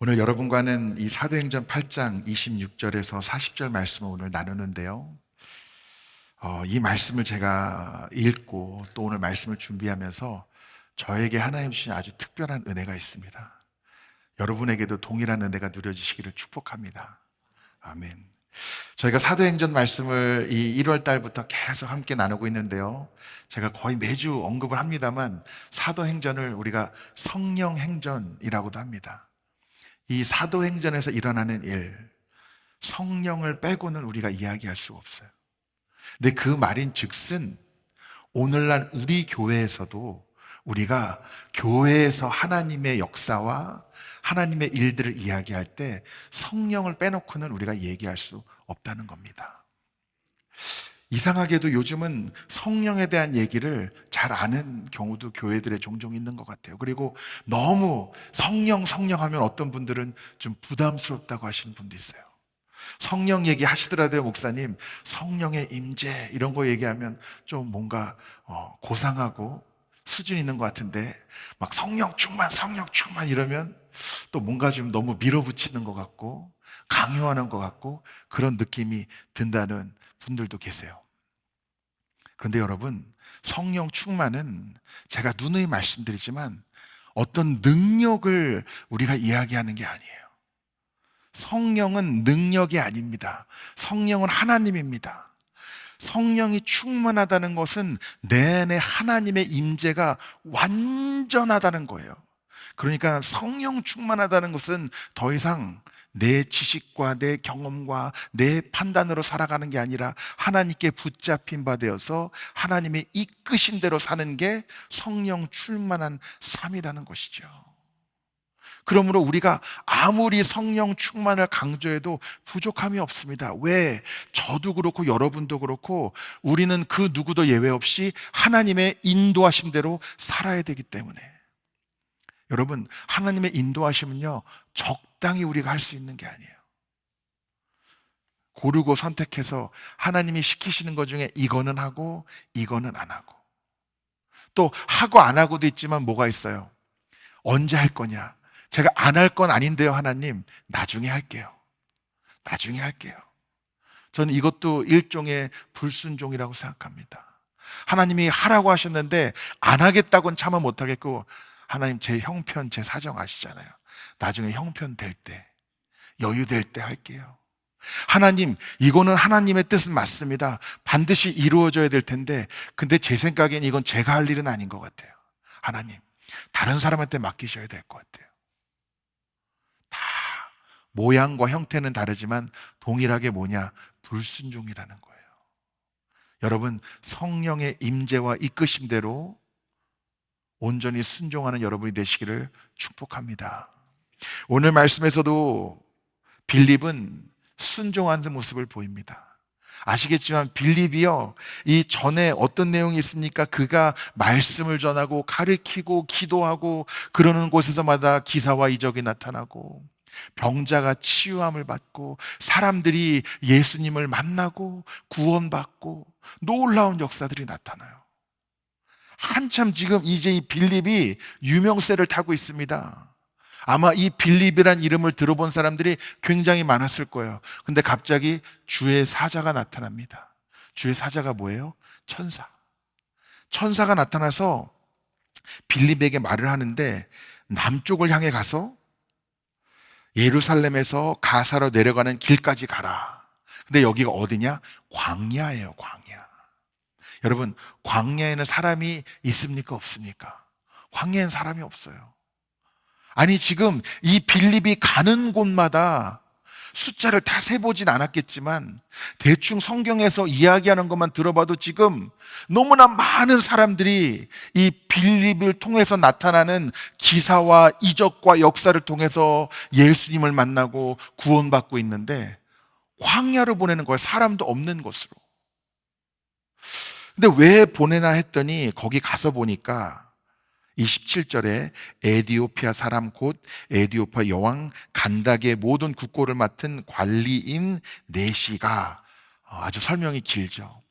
오늘 여러분과는 이 사도행전 8장 26절에서 40절 말씀을 오늘 나누는데요. 이 말씀을 제가 읽고 또 오늘 말씀을 준비하면서 저에게 하나님 주신 아주 특별한 은혜가 있습니다. 여러분에게도 동일한 은혜가 누려지시기를 축복합니다. 아멘. 저희가 사도행전 말씀을 이 1월 달부터 계속 함께 나누고 있는데요. 제가 거의 매주 언급을 합니다만 사도행전을 우리가 성령행전이라고도 합니다. 이 사도행전에서 일어나는 일, 성령을 빼고는 우리가 이야기할 수 없어요. 근데 그 말인 즉슨 오늘날 우리 교회에서도 우리가 교회에서 하나님의 역사와 하나님의 일들을 이야기할 때 성령을 빼놓고는 우리가 얘기할 수 없다는 겁니다. 이상하게도 요즘은 성령에 대한 얘기를 잘 아는 경우도 교회들에 종종 있는 것 같아요. 그리고 너무 성령 하면 어떤 분들은 좀 부담스럽다고 하시는 분도 있어요. 성령 얘기 하시더라도요, 목사님, 성령의 임재 이런 거 얘기하면 좀 뭔가 고상하고 수준 있는 것 같은데 막 성령 충만 이러면 또 뭔가 좀 너무 밀어붙이는 것 같고 강요하는 것 같고 그런 느낌이 든다는 분들도 계세요. 그런데 여러분, 성령 충만은 제가 누누이 말씀드리지만 어떤 능력을 우리가 이야기하는 게 아니에요. 성령은 능력이 아닙니다. 성령은 하나님입니다. 성령이 충만하다는 것은 내내 하나님의 임재가 완전하다는 거예요. 그러니까 성령 충만하다는 것은 더 이상 내 지식과 내 경험과 내 판단으로 살아가는 게 아니라 하나님께 붙잡힌 바 되어서 하나님의 이끄신 대로 사는 게 성령 충만한 삶이라는 것이죠. 그러므로 우리가 아무리 성령 충만을 강조해도 부족함이 없습니다. 왜? 저도 그렇고 여러분도 그렇고 우리는 그 누구도 예외 없이 하나님의 인도하신 대로 살아야 되기 때문에. 여러분, 하나님의 인도하심은요, 적당히 우리가 할 수 있는 게 아니에요. 고르고 선택해서 하나님이 시키시는 것 중에 이거는 하고 이거는 안 하고, 또 하고 안 하고도 있지만 뭐가 있어요? 언제 할 거냐? 제가 안 할 건 아닌데요, 하나님. 나중에 할게요. 나중에 할게요. 저는 이것도 일종의 불순종이라고 생각합니다. 하나님이 하라고 하셨는데 안 하겠다고는 차마 못 하겠고, 하나님 제 형편, 제 사정 아시잖아요. 나중에 형편 될 때, 여유 될 때 할게요. 하나님, 이거는 하나님의 뜻은 맞습니다. 반드시 이루어져야 될 텐데, 근데 제 생각엔 이건 제가 할 일은 아닌 것 같아요. 하나님, 다른 사람한테 맡기셔야 될 것 같아요. 다 모양과 형태는 다르지만 동일하게 뭐냐? 불순종이라는 거예요. 여러분, 성령의 임재와 이끄심대로 온전히 순종하는 여러분이 되시기를 축복합니다. 오늘 말씀에서도 빌립은 순종하는 모습을 보입니다. 아시겠지만 빌립이요, 이 전에 어떤 내용이 있습니까? 그가 말씀을 전하고 가르치고 기도하고 그러는 곳에서마다 기사와 이적이 나타나고 병자가 치유함을 받고 사람들이 예수님을 만나고 구원받고 놀라운 역사들이 나타나요. 한참 지금 이제 이 빌립이 유명세를 타고 있습니다. 아마 이 빌립이란 이름을 들어본 사람들이 굉장히 많았을 거예요. 근데 갑자기 주의 사자가 나타납니다. 주의 사자가 뭐예요? 천사. 천사가 나타나서 빌립에게 말을 하는데 남쪽을 향해 가서 예루살렘에서 가사로 내려가는 길까지 가라. 근데 여기가 어디냐? 광야예요, 광야. 여러분, 광야에는 사람이 있습니까? 없습니까? 광야에는 사람이 없어요. 아니, 지금 이 빌립이 가는 곳마다 숫자를 다 세보진 않았겠지만 대충 성경에서 이야기하는 것만 들어봐도 지금 너무나 많은 사람들이 이 빌립을 통해서 나타나는 기사와 이적과 역사를 통해서 예수님을 만나고 구원받고 있는데 광야로 보내는 거예요. 사람도 없는 곳으로. 근데 왜 보내나 했더니 거기 가서 보니까 27절에 에디오피아 사람 곧 에디오피아 여왕 간닥의 모든 국고를 맡은 관리인 네시가, 아주 설명이 길죠.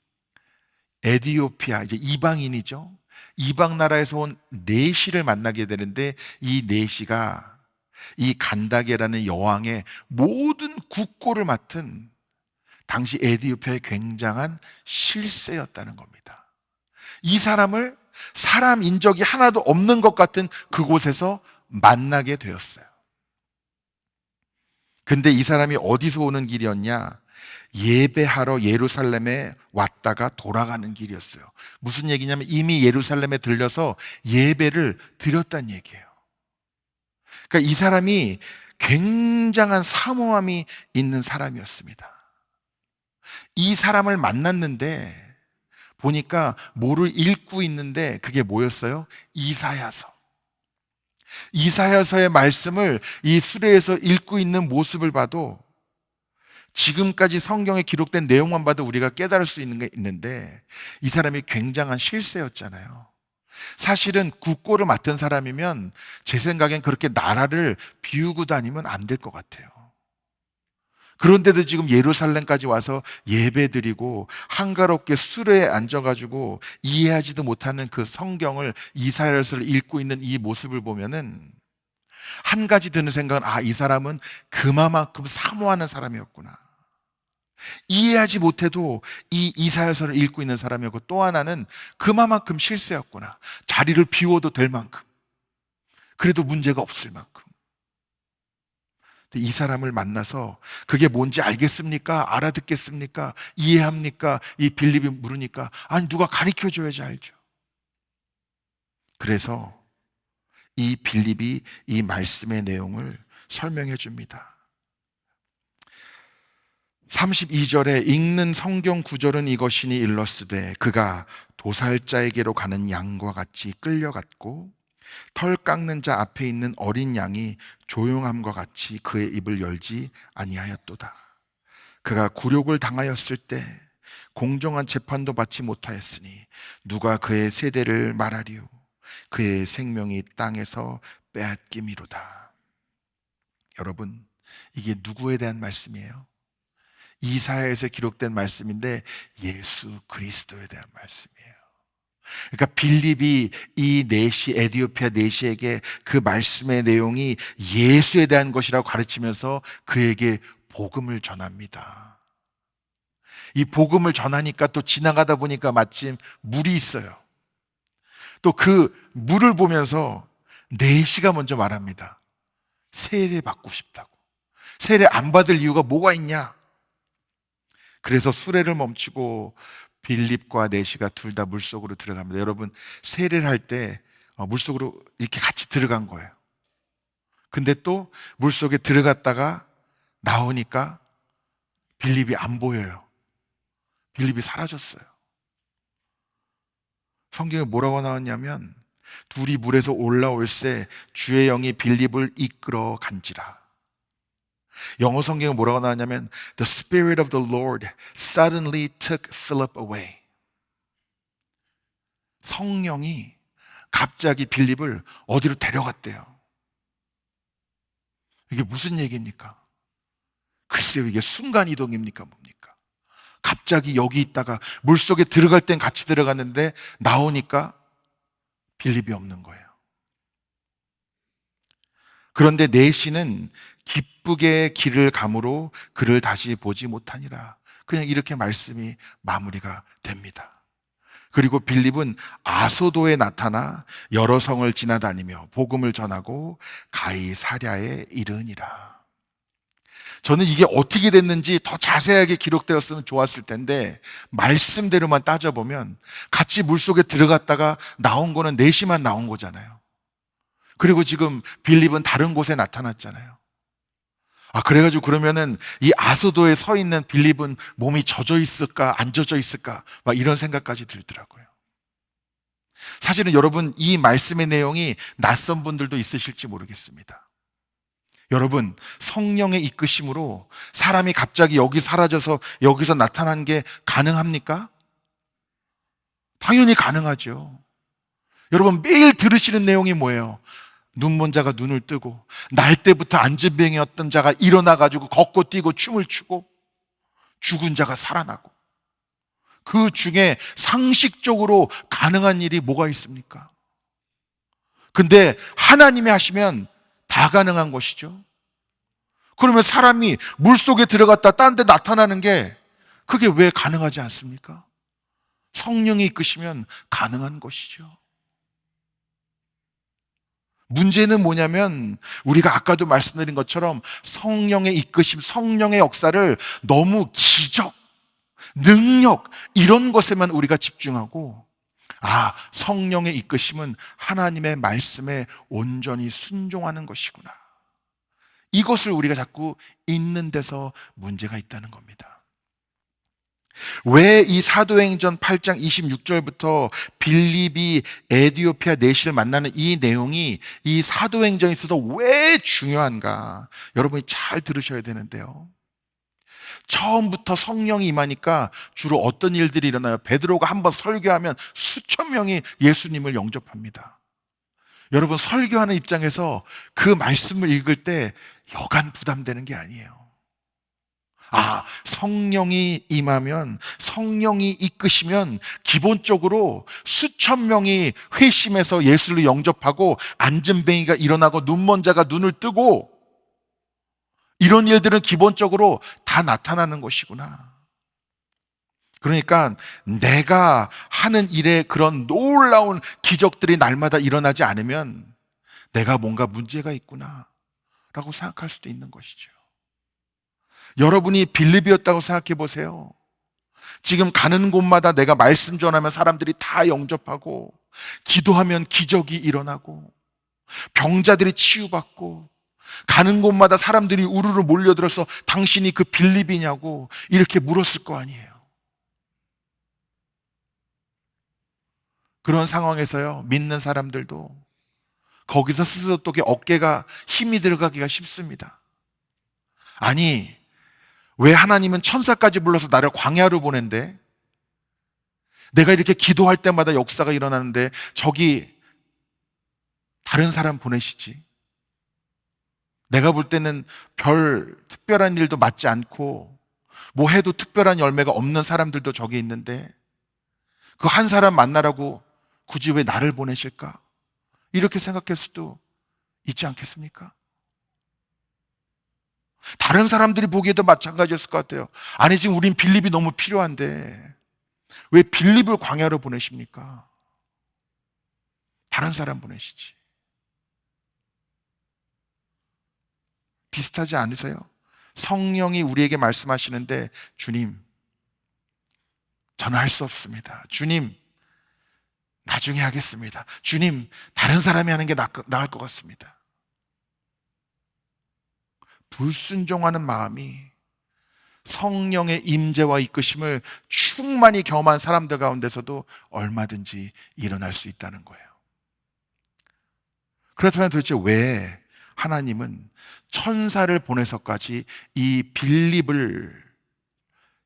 에디오피아, 이제 이방인이죠. 이방 나라에서 온 네시를 만나게 되는데 이 네시가 이 간다게라는 여왕의 모든 국고를 맡은 당시 에디오피아의 굉장한 실세였다는 겁니다. 이 사람을 사람 인적이 하나도 없는 것 같은 그곳에서 만나게 되었어요. 근데 이 사람이 어디서 오는 길이었냐? 예배하러 예루살렘에 왔다가 돌아가는 길이었어요. 무슨 얘기냐면 이미 예루살렘에 들려서 예배를 드렸다는 얘기예요. 그러니까 이 사람이 굉장한 사모함이 있는 사람이었습니다. 이 사람을 만났는데 보니까 뭐를 읽고 있는데 그게 뭐였어요? 이사야서. 이사야서의 말씀을 이 수레에서 읽고 있는 모습을 봐도 지금까지 성경에 기록된 내용만 봐도 우리가 깨달을 수 있는 게 있는데 이 사람이 굉장한 실세였잖아요. 사실은 국고를 맡은 사람이면 제 생각엔 그렇게 나라를 비우고 다니면 안 될 것 같아요. 그런데도 지금 예루살렘까지 와서 예배드리고 한가롭게 수레에 앉아가지고 이해하지도 못하는 그 성경을 이사야서를 읽고 있는 이 모습을 보면은 한 가지 드는 생각은 이 사람은 그만큼 사모하는 사람이었구나. 이해하지 못해도 이 이사야서를 읽고 있는 사람이었고 또 하나는 그만큼 실세였구나. 자리를 비워도 될 만큼. 그래도 문제가 없을 만큼. 이 사람을 만나서 그게 뭔지 알겠습니까? 알아듣겠습니까? 이해합니까? 이 빌립이 물으니까 아니 누가 가르쳐 줘야지 알죠. 그래서 이 빌립이 이 말씀의 내용을 설명해 줍니다. 32절에 읽는 성경 구절은 이것이니 일러스되 그가 도살자에게로 가는 양과 같이 끌려갔고 털 깎는 자 앞에 있는 어린 양이 조용함과 같이 그의 입을 열지 아니하였도다. 그가 굴욕을 당하였을 때 공정한 재판도 받지 못하였으니 누가 그의 세대를 말하리요. 그의 생명이 땅에서 빼앗김이로다. 여러분, 이게 누구에 대한 말씀이에요? 이사야에서 기록된 말씀인데 예수 그리스도에 대한 말씀이에요. 그러니까 빌립이 이 내시 에디오피아 내시에게 그 말씀의 내용이 예수에 대한 것이라고 가르치면서 그에게 복음을 전합니다. 이 복음을 전하니까 또 지나가다 보니까 마침 물이 있어요. 또 그 물을 보면서 내시가 먼저 말합니다. 세례 받고 싶다고. 세례 안 받을 이유가 뭐가 있냐? 그래서 수레를 멈추고 빌립과 내시가 둘 다 물속으로 들어갑니다. 여러분, 세례를 할 때 물속으로 이렇게 같이 들어간 거예요. 근데 또 물속에 들어갔다가 나오니까 빌립이 안 보여요. 빌립이 사라졌어요. 성경에 뭐라고 나왔냐면 둘이 물에서 올라올새 주의 영이 빌립을 이끌어 간지라. 영어 성경에 뭐라고 나왔냐면 The Spirit of the Lord suddenly took Philip away. 성령이 갑자기 빌립을 어디로 데려갔대요. 이게 무슨 얘기입니까? 글쎄요, 이게 순간이동입니까? 뭡니까? 갑자기 여기 있다가 물속에 들어갈 땐 같이 들어갔는데 나오니까 빌립이 없는 거예요. 그런데 내시는 기쁘게 길을 감으로 그를 다시 보지 못하니라. 그냥 이렇게 말씀이 마무리가 됩니다. 그리고 빌립은 아소도에 나타나 여러 성을 지나다니며 복음을 전하고 가이사랴에 이르니라. 저는 이게 어떻게 됐는지 더 자세하게 기록되었으면 좋았을 텐데 말씀대로만 따져보면 같이 물속에 들어갔다가 나온 거는 내시만 나온 거잖아요. 그리고 지금 빌립은 다른 곳에 나타났잖아요. 그래가지고 그러면은 이 아소도에 서 있는 빌립은 몸이 젖어 있을까 안 젖어 있을까 막 이런 생각까지 들더라고요. 사실은 여러분 이 말씀의 내용이 낯선 분들도 있으실지 모르겠습니다. 여러분, 성령의 이끄심으로 사람이 갑자기 여기 사라져서 여기서 나타난 게 가능합니까? 당연히 가능하죠. 여러분 매일 들으시는 내용이 뭐예요? 눈먼 자가 눈을 뜨고 날 때부터 안진병이었던 자가 일어나가지고 걷고 뛰고 춤을 추고 죽은 자가 살아나고 그 중에 상식적으로 가능한 일이 뭐가 있습니까? 근데 하나님이 하시면 다 가능한 것이죠. 그러면 사람이 물속에 들어갔다 딴 데 나타나는 게 그게 왜 가능하지 않습니까? 성령이 이끄시면 가능한 것이죠. 문제는 뭐냐면 우리가 아까도 말씀드린 것처럼 성령의 이끄심, 성령의 역사를 너무 기적, 능력 이런 것에만 우리가 집중하고 성령의 이끄심은 하나님의 말씀에 온전히 순종하는 것이구나. 이것을 우리가 자꾸 잊는 데서 문제가 있다는 겁니다. 왜 이 사도행전 8장 26절부터 빌립이 에디오피아 내시를 만나는 이 내용이 이 사도행전에 있어서 왜 중요한가? 여러분이 잘 들으셔야 되는데요. 처음부터 성령이 임하니까 주로 어떤 일들이 일어나요? 베드로가 한번 설교하면 수천 명이 예수님을 영접합니다. 여러분, 설교하는 입장에서 그 말씀을 읽을 때 여간 부담되는 게 아니에요. 성령이 임하면, 성령이 이끄시면 기본적으로 수천 명이 회심해서 예수를 영접하고 안전뱅이가 일어나고 눈먼 자가 눈을 뜨고 이런 일들은 기본적으로 다 나타나는 것이구나. 그러니까 내가 하는 일에 그런 놀라운 기적들이 날마다 일어나지 않으면 내가 뭔가 문제가 있구나 라고 생각할 수도 있는 것이죠. 여러분이 빌립이었다고 생각해 보세요. 지금 가는 곳마다 내가 말씀 전하면 사람들이 다 영접하고, 기도하면 기적이 일어나고, 병자들이 치유받고, 가는 곳마다 사람들이 우르르 몰려들어서 당신이 그 빌립이냐고 이렇게 물었을 거 아니에요. 그런 상황에서요, 믿는 사람들도 거기서 스스로 또 어깨가 힘이 들어가기가 쉽습니다. 아니, 왜 하나님은 천사까지 불러서 나를 광야로 보낸대? 내가 이렇게 기도할 때마다 역사가 일어나는데 저기 다른 사람 보내시지? 내가 볼 때는 별 특별한 일도 맞지 않고 뭐 해도 특별한 열매가 없는 사람들도 저기 있는데 그 한 사람 만나라고 굳이 왜 나를 보내실까? 이렇게 생각할 수도 있지 않겠습니까? 다른 사람들이 보기에도 마찬가지였을 것 같아요. 아니, 지금 우린 빌립이 너무 필요한데 왜 빌립을 광야로 보내십니까? 다른 사람 보내시지. 비슷하지 않으세요? 성령이 우리에게 말씀하시는데, 주님, 저는 할 수 없습니다. 주님, 나중에 하겠습니다. 주님, 다른 사람이 하는 게 나을 것 같습니다. 불순종하는 마음이 성령의 임재와 이끄심을 충만히 경험한 사람들 가운데서도 얼마든지 일어날 수 있다는 거예요. 그렇다면 도대체 왜 하나님은 천사를 보내서까지 이 빌립을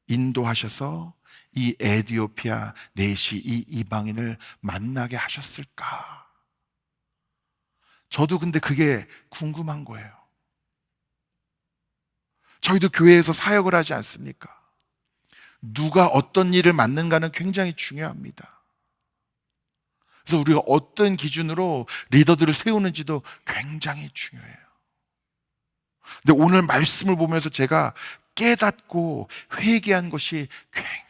인도하셔서 이 에디오피아 내시 이 이방인을 만나게 하셨을까? 저도 근데 그게 궁금한 거예요. 저희도 교회에서 사역을 하지 않습니까? 누가 어떤 일을 맡는가는 굉장히 중요합니다. 그래서 우리가 어떤 기준으로 리더들을 세우는지도 굉장히 중요해요. 근데 오늘 말씀을 보면서 제가 깨닫고 회개한 것이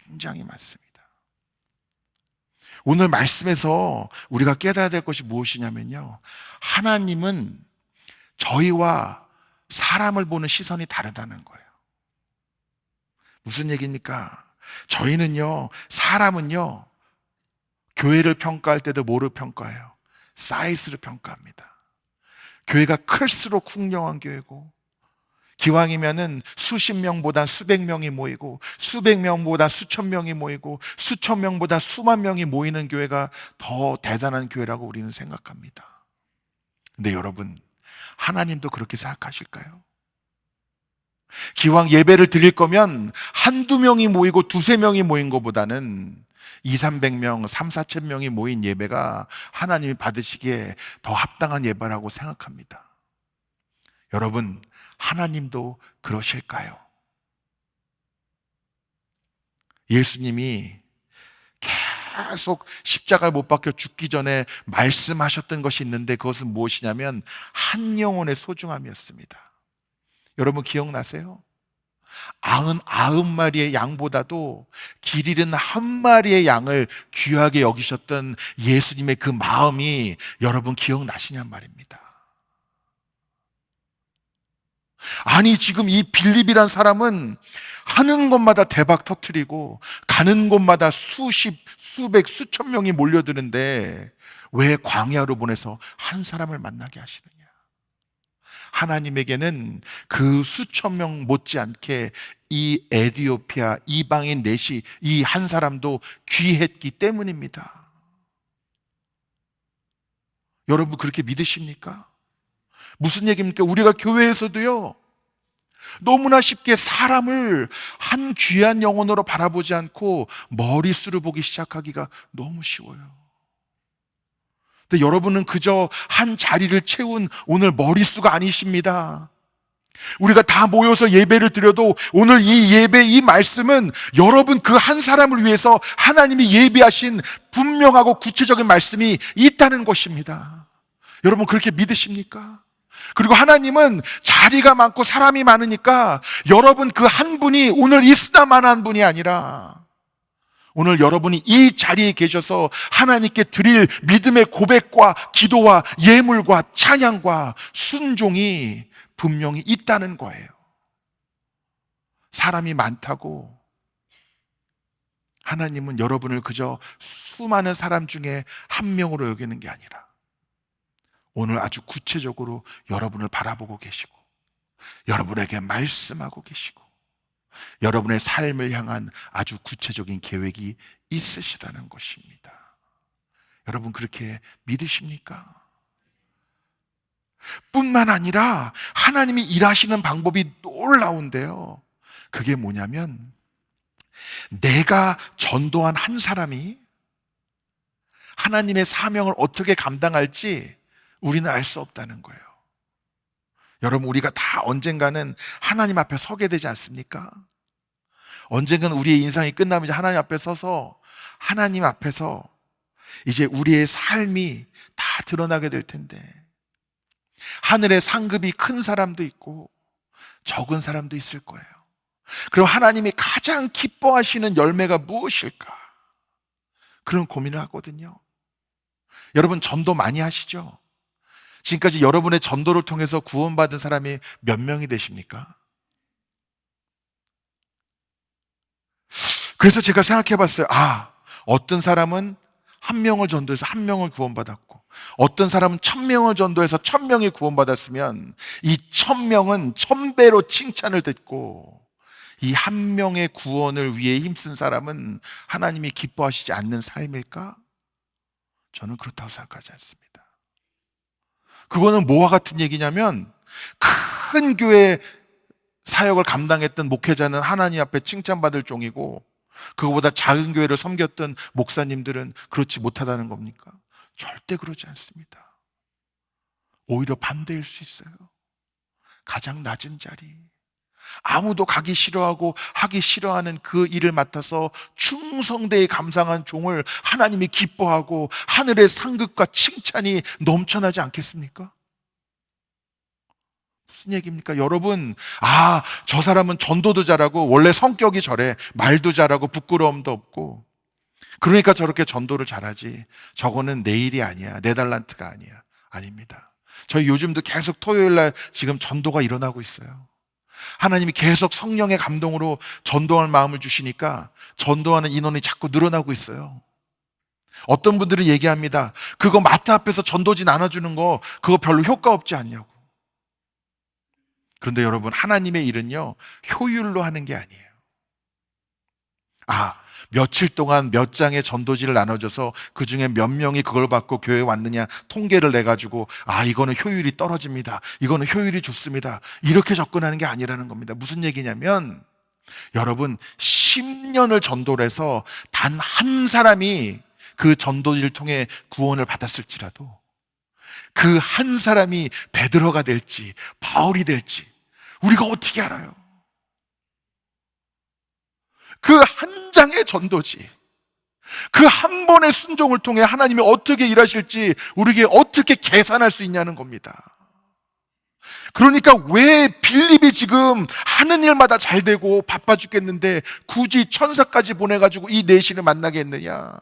굉장히 많습니다. 오늘 말씀에서 우리가 깨달아야 될 것이 무엇이냐면요, 하나님은 저희와 사람을 보는 시선이 다르다는 거예요. 무슨 얘기입니까? 저희는요, 사람은요, 교회를 평가할 때도 뭐를 평가해요? 사이즈를 평가합니다. 교회가 클수록 훌륭한 교회고, 기왕이면은 수십 명보다 수백 명이 모이고, 수백 명보다 수천 명이 모이고, 수천 명보다 수만 명이 모이는 교회가 더 대단한 교회라고 우리는 생각합니다. 근데 여러분, 하나님도 그렇게 생각하실까요? 기왕 예배를 드릴 거면 한두 명이 모이고 두세 명이 모인 것보다는 200~300명, 3~4천 명이 모인 예배가 하나님이 받으시기에 더 합당한 예배라고 생각합니다. 여러분, 하나님도 그러실까요? 예수님이 계속 십자가에 못 박혀 죽기 전에 말씀하셨던 것이 있는데, 그것은 무엇이냐면 한 영혼의 소중함이었습니다. 여러분 기억나세요? 99마리의 양보다도 길 잃은 한 마리의 양을 귀하게 여기셨던 예수님의 그 마음이 여러분 기억나시냔 말입니다. 아니, 지금 이 빌립이란 사람은 하는 곳마다 대박 터뜨리고 가는 곳마다 수십, 수백, 수천 명이 몰려드는데 왜 광야로 보내서 한 사람을 만나게 하시느냐? 하나님에게는 그 수천 명 못지않게 이 에티오피아 이방인 넷이, 이 한 사람도 귀했기 때문입니다. 여러분 그렇게 믿으십니까? 무슨 얘기입니까? 우리가 교회에서도요, 너무나 쉽게 사람을 한 귀한 영혼으로 바라보지 않고 머릿수를 보기 시작하기가 너무 쉬워요. 근데 여러분은 그저 한 자리를 채운 오늘 머릿수가 아니십니다. 우리가 다 모여서 예배를 드려도 오늘 이 예배, 이 말씀은 여러분 그 한 사람을 위해서 하나님이 예비하신 분명하고 구체적인 말씀이 있다는 것입니다. 여러분 그렇게 믿으십니까? 그리고 하나님은 자리가 많고 사람이 많으니까 여러분 그 한 분이 오늘 있으나마나한 분이 아니라 오늘 여러분이 이 자리에 계셔서 하나님께 드릴 믿음의 고백과 기도와 예물과 찬양과 순종이 분명히 있다는 거예요. 사람이 많다고 하나님은 여러분을 그저 수많은 사람 중에 한 명으로 여기는 게 아니라 오늘 아주 구체적으로 여러분을 바라보고 계시고 여러분에게 말씀하고 계시고 여러분의 삶을 향한 아주 구체적인 계획이 있으시다는 것입니다. 여러분 그렇게 믿으십니까? 뿐만 아니라 하나님이 일하시는 방법이 놀라운데요, 그게 뭐냐면 내가 전도한 한 사람이 하나님의 사명을 어떻게 감당할지 우리는 알 수 없다는 거예요. 여러분 우리가 다 언젠가는 하나님 앞에 서게 되지 않습니까? 언젠가는 우리의 인생이 끝나면 이제 하나님 앞에 서서 하나님 앞에서 이제 우리의 삶이 다 드러나게 될 텐데 하늘의 상급이 큰 사람도 있고 적은 사람도 있을 거예요. 그럼 하나님이 가장 기뻐하시는 열매가 무엇일까? 그런 고민을 하거든요. 여러분 전도 많이 하시죠? 지금까지 여러분의 전도를 통해서 구원받은 사람이 몇 명이 되십니까? 그래서 제가 생각해 봤어요. 어떤 사람은 한 명을 전도해서 한 명을 구원받았고 어떤 사람은 1000명을 전도해서 1000명이 구원받았으면 이 1000명은 1000배로 칭찬을 듣고 이 한 명의 구원을 위해 힘쓴 사람은 하나님이 기뻐하시지 않는 삶일까? 저는 그렇다고 생각하지 않습니다. 그거는 뭐와 같은 얘기냐면 큰 교회 사역을 감당했던 목회자는 하나님 앞에 칭찬받을 종이고 그거보다 작은 교회를 섬겼던 목사님들은 그렇지 못하다는 겁니까? 절대 그러지 않습니다. 오히려 반대일 수 있어요. 가장 낮은 자리, 아무도 가기 싫어하고 하기 싫어하는 그 일을 맡아서 충성되이 감당한 종을 하나님이 기뻐하고 하늘의 상급과 칭찬이 넘쳐나지 않겠습니까? 무슨 얘기입니까? 여러분, 저 사람은 전도도 잘하고 원래 성격이 저래, 말도 잘하고 부끄러움도 없고 그러니까 저렇게 전도를 잘하지, 저거는 내 일이 아니야, 내 달란트가 아니야. 아닙니다. 저희 요즘도 계속 토요일날 지금 전도가 일어나고 있어요. 하나님이 계속 성령의 감동으로 전도할 마음을 주시니까 전도하는 인원이 자꾸 늘어나고 있어요. 어떤 분들은 얘기합니다. 그거 마트 앞에서 전도지 나눠주는 거 그거 별로 효과 없지 않냐고. 그런데 여러분 하나님의 일은요 효율로 하는 게 아니에요. 며칠 동안 몇 장의 전도지를 나눠줘서 그중에 몇 명이 그걸 받고 교회에 왔느냐 통계를 내가지고 이거는 효율이 떨어집니다, 이거는 효율이 좋습니다, 이렇게 접근하는 게 아니라는 겁니다. 무슨 얘기냐면 여러분 10년을 전도를 해서 단 한 사람이 그 전도지를 통해 구원을 받았을지라도 그 한 사람이 베드로가 될지 바울이 될지 우리가 어떻게 알아요? 그 한 장의 전도지, 그 한 번의 순종을 통해 하나님이 어떻게 일하실지 우리에게 어떻게 계산할 수 있냐는 겁니다. 그러니까 왜 빌립이 지금 하는 일마다 잘 되고 바빠 죽겠는데 굳이 천사까지 보내가지고 이 내시를 만나게 했느냐?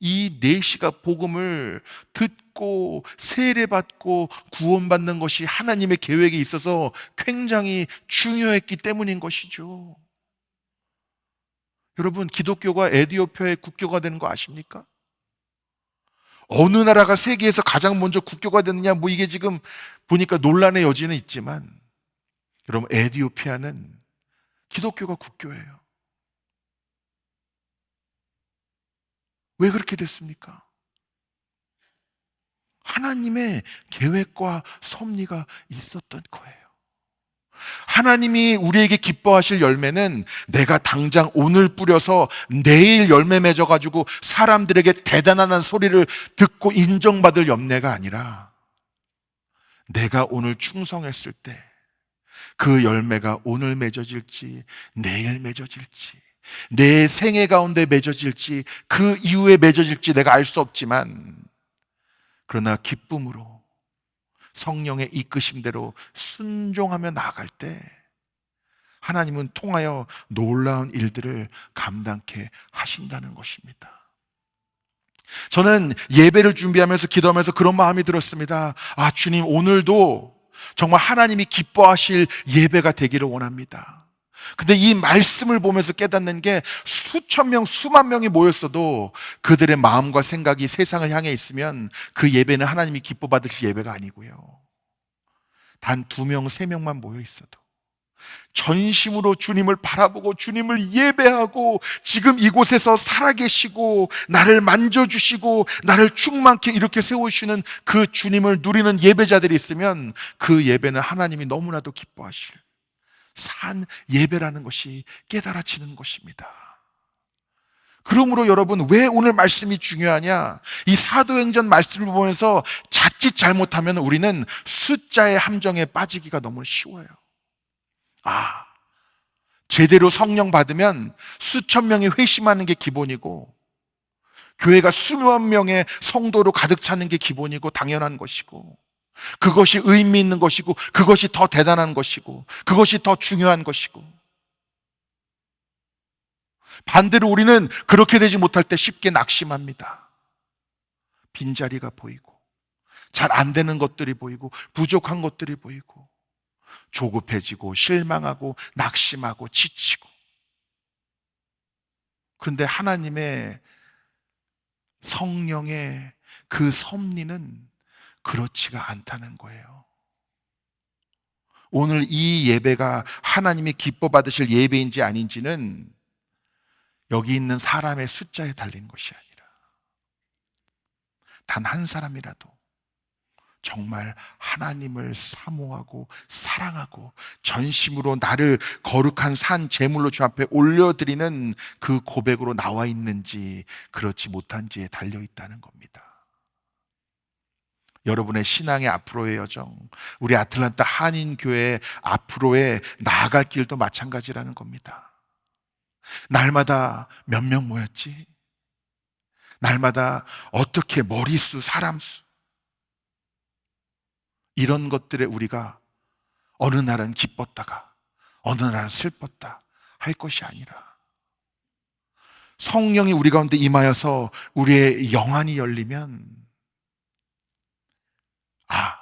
이 내시가 복음을 듣고 세례받고 구원받는 것이 하나님의 계획에 있어서 굉장히 중요했기 때문인 것이죠. 여러분, 기독교가 에티오피아의 국교가 되는 거 아십니까? 어느 나라가 세계에서 가장 먼저 국교가 됐느냐, 뭐 이게 지금 보니까 논란의 여지는 있지만, 여러분, 에티오피아는 기독교가 국교예요. 왜 그렇게 됐습니까? 하나님의 계획과 섭리가 있었던 거예요. 하나님이 우리에게 기뻐하실 열매는 내가 당장 오늘 뿌려서 내일 열매 맺어가지고 사람들에게 대단한 소리를 듣고 인정받을 열매가 아니라 내가 오늘 충성했을 때 그 열매가 오늘 맺어질지 내일 맺어질지 내 생애 가운데 맺어질지 그 이후에 맺어질지 내가 알 수 없지만 그러나 기쁨으로 성령의 이끄심대로 순종하며 나아갈 때 하나님은 통하여 놀라운 일들을 감당케 하신다는 것입니다. 저는 예배를 준비하면서 기도하면서 그런 마음이 들었습니다. 아, 주님, 오늘도 정말 하나님이 기뻐하실 예배가 되기를 원합니다. 근데 이 말씀을 보면서 깨닫는 게 수천 명, 수만 명이 모였어도 그들의 마음과 생각이 세상을 향해 있으면 그 예배는 하나님이 기뻐 받으실 예배가 아니고요. 단 2명, 3명만 모여 있어도 전심으로 주님을 바라보고 주님을 예배하고 지금 이곳에서 살아계시고 나를 만져주시고 나를 충만케 이렇게 세우시는 그 주님을 누리는 예배자들이 있으면 그 예배는 하나님이 너무나도 기뻐하실 산 예배라는 것이 깨달아지는 것입니다. 그러므로 여러분, 왜 오늘 말씀이 중요하냐? 이 사도행전 말씀을 보면서 자칫 잘못하면 우리는 숫자의 함정에 빠지기가 너무 쉬워요. 아, 제대로 성령 받으면 수천 명이 회심하는 게 기본이고 교회가 수만 명의 성도로 가득 차는 게 기본이고 당연한 것이고 그것이 의미 있는 것이고 그것이 더 대단한 것이고 그것이 더 중요한 것이고 반대로 우리는 그렇게 되지 못할 때 쉽게 낙심합니다. 빈자리가 보이고 잘 안 되는 것들이 보이고 부족한 것들이 보이고 조급해지고 실망하고 낙심하고 지치고. 그런데 하나님의 성령의 그 섭리는 그렇지가 않다는 거예요. 오늘 이 예배가 하나님이 기뻐 받으실 예배인지 아닌지는 여기 있는 사람의 숫자에 달린 것이 아니라 단 한 사람이라도 정말 하나님을 사모하고 사랑하고 전심으로 나를 거룩한 산 제물로 주 앞에 올려드리는 그 고백으로 나와 있는지 그렇지 못한지에 달려 있다는 겁니다. 여러분의 신앙의 앞으로의 여정, 우리 아틀란타 한인교회 앞으로의 나아갈 길도 마찬가지라는 겁니다. 날마다 몇 명 모였지? 날마다 어떻게 머리수, 사람수 이런 것들에 우리가 어느 날은 기뻤다가 어느 날은 슬펐다 할 것이 아니라 성령이 우리 가운데 임하여서 우리의 영안이 열리면 아,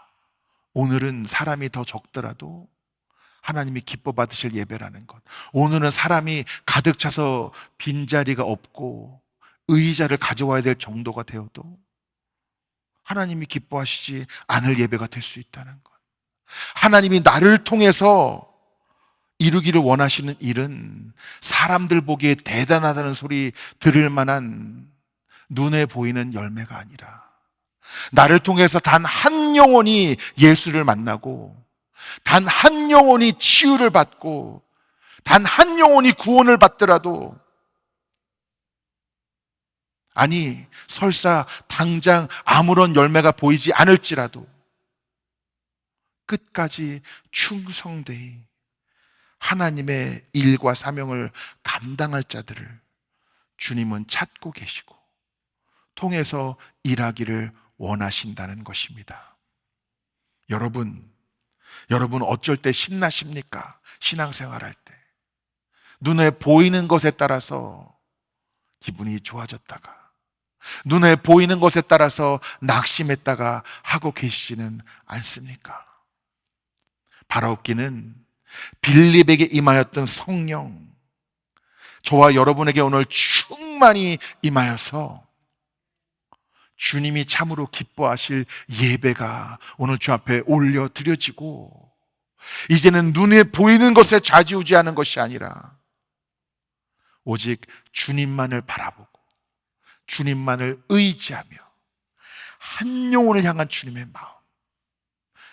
오늘은 사람이 더 적더라도 하나님이 기뻐 받으실 예배라는 것. 오늘은 사람이 가득 차서 빈자리가 없고 의자를 가져와야 될 정도가 되어도 하나님이 기뻐하시지 않을 예배가 될 수 있다는 것. 하나님이 나를 통해서 이루기를 원하시는 일은 사람들 보기에 대단하다는 소리 들을 만한 눈에 보이는 열매가 아니라 나를 통해서 단 한 영혼이 예수를 만나고 단 한 영혼이 치유를 받고 단 한 영혼이 구원을 받더라도 아니 설사 당장 아무런 열매가 보이지 않을지라도 끝까지 충성되이 하나님의 일과 사명을 감당할 자들을 주님은 찾고 계시고 통해서 일하기를 원하신다는 것입니다. 여러분 어쩔 때 신나십니까? 신앙생활할 때 눈에 보이는 것에 따라서 기분이 좋아졌다가, 눈에 보이는 것에 따라서 낙심했다가 하고 계시지는 않습니까? 바라옵기는 빌립에게 임하였던 성령, 저와 여러분에게 오늘 충만히 임하여서 주님이 참으로 기뻐하실 예배가 오늘 주 앞에 올려드려지고, 이제는 눈에 보이는 것에 좌지우지하는 것이 아니라 오직 주님만을 바라보고 주님만을 의지하며 한 영혼을 향한 주님의 마음,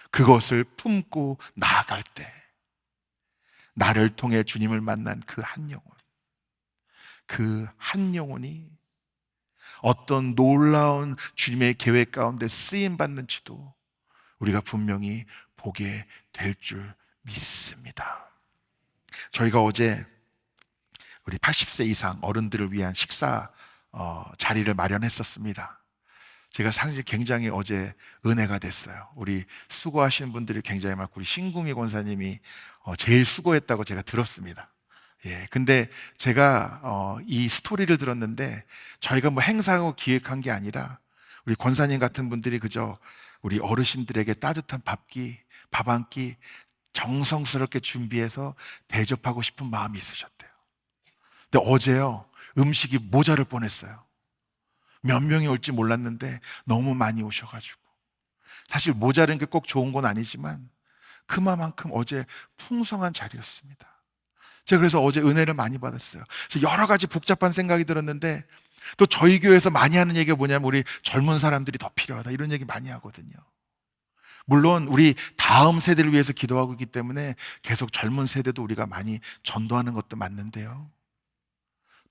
그것을 품고 나아갈 때 나를 통해 주님을 만난 그 한 영혼이 어떤 놀라운 주님의 계획 가운데 쓰임받는지도 우리가 분명히 보게 될 줄 믿습니다. 저희가 어제 우리 80세 이상 어른들을 위한 식사 자리를 마련했었습니다. 제가 사실 굉장히 어제 은혜가 됐어요. 우리 수고하시는 분들이 굉장히 많고, 우리 신궁희 권사님이 제일 수고했다고 제가 들었습니다. 예, 근데 제가 이 스토리를 들었는데, 저희가 뭐 행사하고 기획한 게 아니라 우리 권사님 같은 분들이 그저 우리 어르신들에게 따뜻한 밥 한 끼 정성스럽게 준비해서 대접하고 싶은 마음이 있으셨대요. 근데 어제요, 음식이 모자랄 뻔했어요. 몇 명이 올지 몰랐는데 너무 많이 오셔가지고, 사실 모자란 게 꼭 좋은 건 아니지만 그만큼 어제 풍성한 자리였습니다. 제가 그래서 어제 은혜를 많이 받았어요. 여러 가지 복잡한 생각이 들었는데, 또 저희 교회에서 많이 하는 얘기가 뭐냐면 우리 젊은 사람들이 더 필요하다, 이런 얘기 많이 하거든요. 물론 우리 다음 세대를 위해서 기도하고 있기 때문에 계속 젊은 세대도 우리가 많이 전도하는 것도 맞는데요,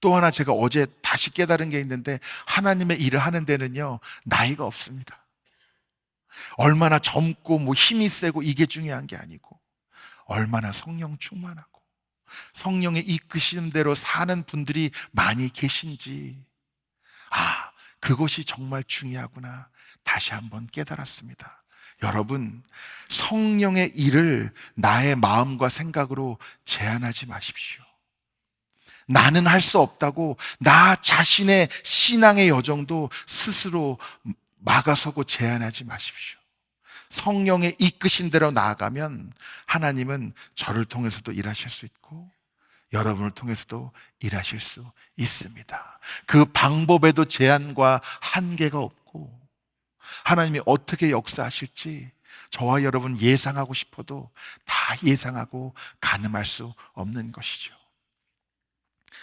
또 하나 제가 어제 다시 깨달은 게 있는데, 하나님의 일을 하는 데는요 나이가 없습니다. 얼마나 젊고 뭐 힘이 세고 이게 중요한 게 아니고, 얼마나 성령 충만하고 성령의 이끄시는 대로 사는 분들이 많이 계신지, 그것이 정말 중요하구나 다시 한번 깨달았습니다. 여러분, 성령의 일을 나의 마음과 생각으로 제한하지 마십시오. 나는 할 수 없다고 나 자신의 신앙의 여정도 스스로 막아서고 제한하지 마십시오. 성령의 이끄신 대로 나아가면 하나님은 저를 통해서도 일하실 수 있고 여러분을 통해서도 일하실 수 있습니다. 그 방법에도 제한과 한계가 없고, 하나님이 어떻게 역사하실지 저와 여러분 예상하고 싶어도 다 예상하고 가늠할 수 없는 것이죠.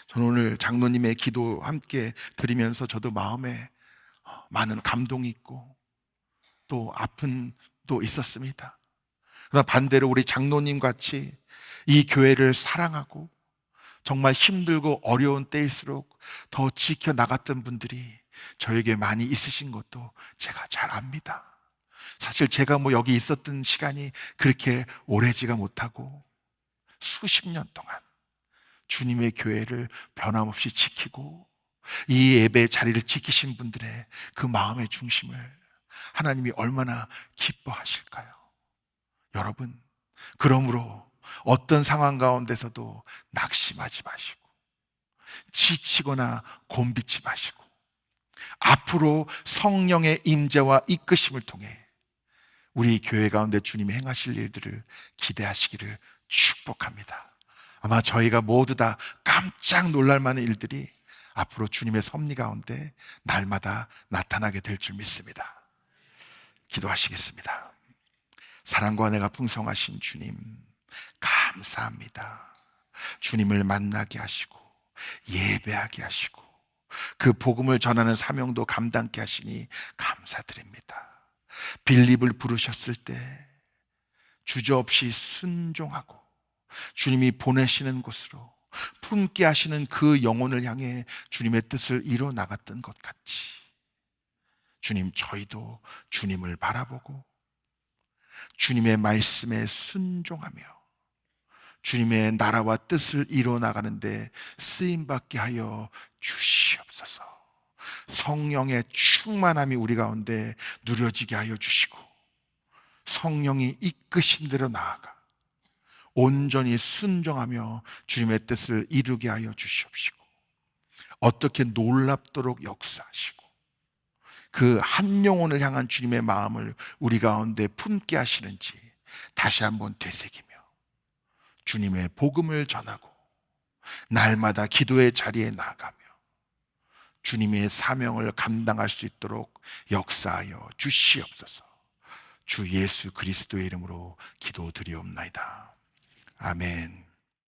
저는 오늘 장로님의 기도 함께 드리면서 저도 마음에 많은 감동이 있고 또 아픔도 있었습니다. 그러나 반대로 우리 장로님 같이 이 교회를 사랑하고 정말 힘들고 어려운 때일수록 더 지켜나갔던 분들이 저에게 많이 있으신 것도 제가 잘 압니다. 사실 제가 뭐 여기 있었던 시간이 그렇게 오래지가 못하고 수십 년 동안 주님의 교회를 변함없이 지키고 이 예배의 자리를 지키신 분들의 그 마음의 중심을 하나님이 얼마나 기뻐하실까요? 여러분, 그러므로 어떤 상황 가운데서도 낙심하지 마시고 지치거나 곤비지 마시고 앞으로 성령의 임재와 이끄심을 통해 우리 교회 가운데 주님이 행하실 일들을 기대하시기를 축복합니다. 아마 저희가 모두 다 깜짝 놀랄 만한 일들이 앞으로 주님의 섭리 가운데 날마다 나타나게 될 줄 믿습니다. 기도하시겠습니다. 사랑과 은혜가 풍성하신 주님, 감사합니다. 주님을 만나게 하시고 예배하게 하시고 그 복음을 전하는 사명도 감당케 하시니 감사드립니다. 빌립을 부르셨을 때 주저없이 순종하고 주님이 보내시는 곳으로 품게 하시는 그 영혼을 향해 주님의 뜻을 이뤄 나갔던 것 같이, 주님, 저희도 주님을 바라보고 주님의 말씀에 순종하며 주님의 나라와 뜻을 이루어 나가는데 쓰임받게 하여 주시옵소서. 성령의 충만함이 우리 가운데 누려지게 하여 주시고, 성령이 이끄신 대로 나아가 온전히 순종하며 주님의 뜻을 이루게 하여 주시옵시고, 어떻게 놀랍도록 역사하시고 그 한 영혼을 향한 주님의 마음을 우리 가운데 품게 하시는지 다시 한번 되새기며 주님의 복음을 전하고 날마다 기도의 자리에 나가며 주님의 사명을 감당할 수 있도록 역사하여 주시옵소서. 주 예수 그리스도의 이름으로 기도드리옵나이다. 아멘.